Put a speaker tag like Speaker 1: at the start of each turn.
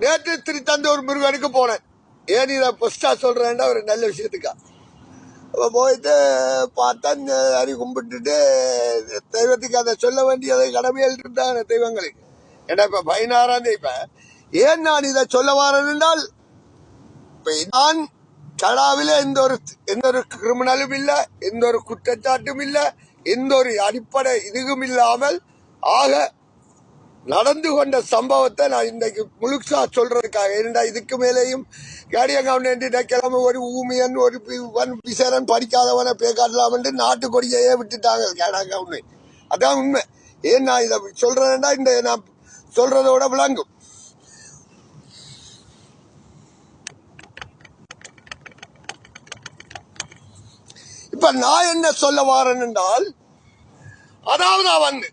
Speaker 1: நேற்று திருத்தந்தூர் முருகனுக்கு போனேன். ஏன் இதை ஃபர்ஸ்டா சொல்றேன்னா ஒரு நல்ல விஷயத்துக்கா. அப்ப போயிட்டு பார்த்தா அரி கும்பிட்டுட்டு தெய்வத்துக்கு அதை சொல்ல வேண்டியதை கடமையில் இருந்தாங்க தெய்வங்களுக்கு. ஏன்னா இப்ப 16ஆம் தேதி இப்ப ஏன் நான் இதை சொல்ல வரேன் என்றால், இப்ப நான் கனடாவில எந்த ஒரு கிரிமினலும் இல்ல, எந்த ஒரு குற்றச்சாட்டும் இல்ல, எந்த ஒரு அடிப்படை இதுவும் இல்லாமல் ஆக நடந்து கொண்ட சம்பவத்தை நான் இன்றைக்கு முழுசா சொல்றதுக்காக. ஏன்னா இதுக்கு மேலேயும் கேடியன் கவுண்டன்ட் கிழமை ஒரு ஊமியன் ஒரு விசரன் படிக்காதவனை பேக்காடலாம் என்று நாட்டு கொடியையே விட்டுட்டாங்க கேடியன் கவுண்டன்ட். அதான் உண்மை. ஏன் நான் இதை சொல்றேன்னா இந்த நான் சொல்றதோட விளங்கும். இப்ப நான் என்ன சொல்ல வாரேன் என்றால், அதாவது வந்து